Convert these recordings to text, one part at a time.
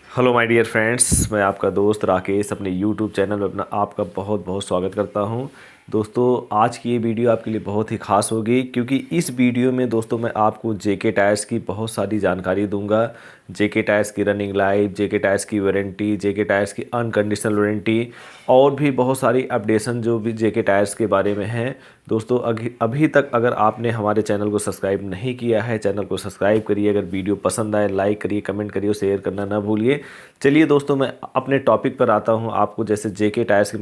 Hello my dear friends, मैं आपका दोस्त राकेश अपने यूट्यूब चैनल में अपना आपका बहुत बहुत स्वागत करता हूं। दोस्तों, आज की ये वीडियो आपके लिए बहुत ही ख़ास होगी क्योंकि इस वीडियो में दोस्तों मैं आपको जेके टायर्स की बहुत सारी जानकारी दूंगा। जेके टायर्स की रनिंग लाइफ, जेके टायर्स की वारंटी, जेके टायर्स की अनकंडीशनल वारंटी और भी बहुत सारी अपडेशन जो भी जेके टायर्स के बारे में हैं। दोस्तों, अभी तक अगर आपने हमारे चैनल को सब्सक्राइब नहीं किया है, चैनल को सब्सक्राइब करिए। अगर वीडियो पसंद आए लाइक करिए, कमेंट करिए और शेयर करना ना भूलिए। चलिए दोस्तों, मैं अपने टॉपिक पर आता हूं। आपको जैसे जेके टायर्स के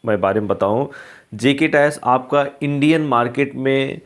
मैं बारे में बताऊं। जेके टायर्स आपका इंडियन मार्केट में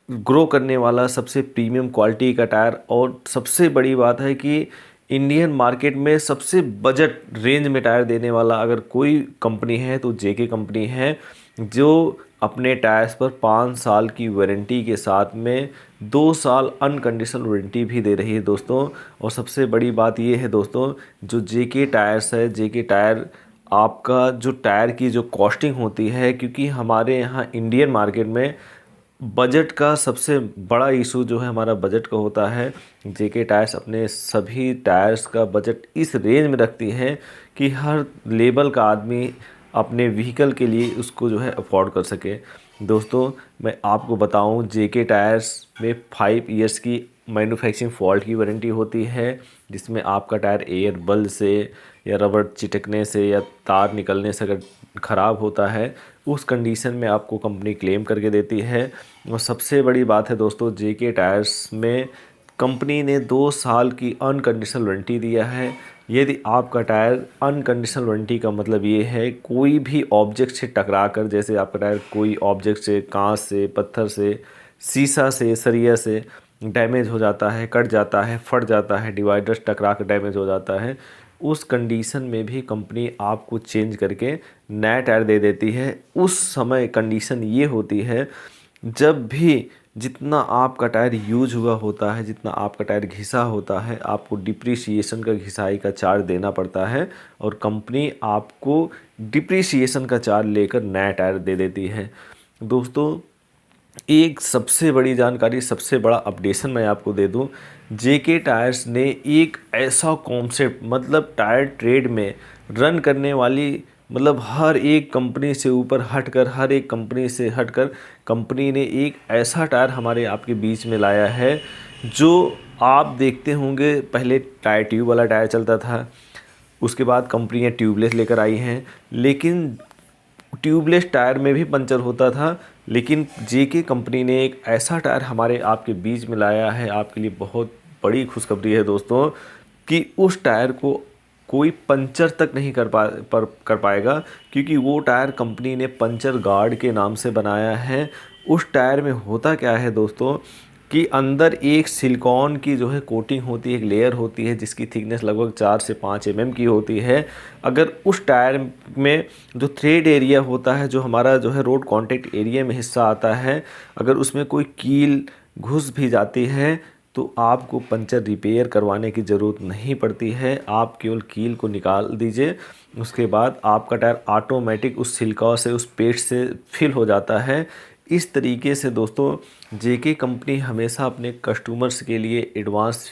ग्रो करने वाला सबसे प्रीमियम क्वालिटी का टायर, और सबसे बड़ी बात है कि इंडियन मार्केट में सबसे बजट रेंज में टायर देने वाला अगर कोई कंपनी है तो जेके कंपनी है, जो अपने टायर्स पर 5 साल की वारंटी के साथ में 2 साल अनकंडीशनल वारंटी भी दे रही है दोस्तों। और सबसे बड़ी बात ये है दोस्तों, जो जेके टायर्स है, जेके टायर आपका जो टायर की जो कॉस्टिंग होती है, क्योंकि हमारे यहाँ इंडियन मार्केट में बजट का सबसे बड़ा इशू जो है हमारा बजट का होता है। जेके टायर्स अपने सभी टायर्स का बजट इस रेंज में रखती है कि हर लेवल का आदमी अपने व्हीकल के लिए उसको जो है अफोर्ड कर सके। दोस्तों, मैं आपको बताऊं, जेके टायर्स में 5 इयर्स की मैन्युफैक्चरिंग फॉल्ट की वारंटी होती है, जिसमें आपका टायर एयर बल्ब से या रबड़ चिटकने से या तार निकलने से अगर ख़राब होता है, उस कंडीशन में आपको कंपनी क्लेम करके देती है। और सबसे बड़ी बात है दोस्तों, जेके टायर्स में कंपनी ने 2 साल की अनकंडीशनल वारंटी दिया है। यदि आपका टायर अनकंडीशनल वारंटी का मतलब ये है, कोई भी ऑब्जेक्ट से टकरा कर, जैसे आपका टायर कोई ऑब्जेक्ट से, कांच से, पत्थर से, शीशा से, सरिया से डैमेज हो जाता है, कट जाता है, फट जाता है, डिवाइडर टकरा कर डैमेज हो जाता है, उस कंडीशन में भी कंपनी आपको चेंज करके नया टायर दे देती है। उस समय कंडीशन ये होती है, जब भी जितना आपका टायर यूज हुआ होता है, जितना आपका टायर घिसा होता है, आपको डिप्रिसिएशन का घिसाई का चार्ज देना पड़ता है, और कंपनी आपको डिप्रिसिएशन का चार्ज लेकर नया टायर दे देती है। दोस्तों, एक सबसे बड़ी जानकारी, सबसे बड़ा अपडेशन मैं आपको दे दूं। जेके टायर्स ने एक ऐसा कॉन्सेप्ट, मतलब टायर ट्रेड में रन करने वाली, मतलब हर एक कंपनी से ऊपर हटकर, हर एक कंपनी से हटकर कंपनी ने एक ऐसा टायर हमारे आपके बीच में लाया है, जो आप देखते होंगे पहले टायर ट्यूब वाला टायर चलता था, उसके बाद कंपनियां ट्यूबलेस लेकर आई हैं। लेकिन ट्यूबलेस टायर में भी पंचर होता था, लेकिन जेके कंपनी ने एक ऐसा टायर हमारे आपके बीच में लाया है। आपके लिए बहुत बड़ी खुशखबरी है दोस्तों, कि उस टायर को कोई पंचर तक नहीं कर पाएगा, क्योंकि वो टायर कंपनी ने पंचर गार्ड के नाम से बनाया है। उस टायर में होता क्या है दोस्तों, कि अंदर एक सिलिकॉन की जो है कोटिंग होती है, एक लेयर होती है, जिसकी थिकनेस लगभग 4 से 5 mm की होती है। अगर उस टायर में जो थ्रेड एरिया होता है, जो हमारा जो है रोड कांटेक्ट एरिया में हिस्सा आता है, अगर उसमें कोई कील घुस भी जाती है तो आपको पंचर रिपेयर करवाने की ज़रूरत नहीं पड़ती है। आप केवल कील को निकाल दीजिए, उसके बाद आपका टायर ऑटोमेटिक उस सिलिकॉन से, उस पेस्ट से फिल हो जाता है। इस तरीके से दोस्तों, जेके कंपनी हमेशा अपने कस्टमर्स के लिए एडवांस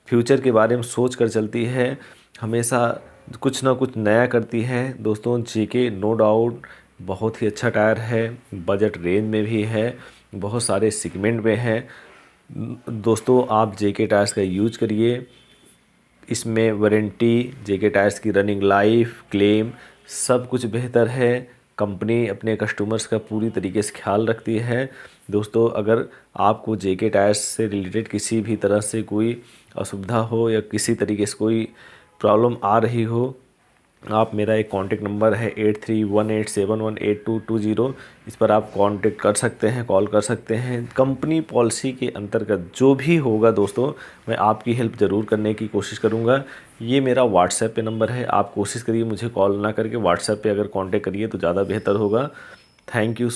फ्यूचर के बारे में सोच कर चलती है, हमेशा कुछ ना कुछ नया करती है। दोस्तों, जेके नो डाउट बहुत ही अच्छा टायर है, बजट रेंज में भी है, बहुत सारे सेगमेंट में है। दोस्तों, आप जेके टायर्स का यूज करिए। इसमें वारंटी, जेके टायर्स की रनिंग लाइफ, क्लेम, सब कुछ बेहतर है। कंपनी अपने कस्टमर्स का पूरी तरीके से ख्याल रखती है। दोस्तों, अगर आपको जेके टायर्स से रिलेटेड किसी भी तरह से कोई असुविधा हो या किसी तरीके से कोई प्रॉब्लम आ रही हो, आप, मेरा एक कॉन्टेक्ट नंबर है 8318711822, इस पर आप कांटेक्ट कर सकते हैं, कॉल कर सकते हैं। कंपनी पॉलिसी के अंतर्गत जो भी होगा दोस्तों, मैं आपकी हेल्प ज़रूर करने की कोशिश करूंगा। ये मेरा व्हाट्सएप पे नंबर है, आप कोशिश करिए मुझे कॉल ना करके व्हाट्सएप पे अगर कांटेक्ट करिए तो ज़्यादा बेहतर होगा। Thank you.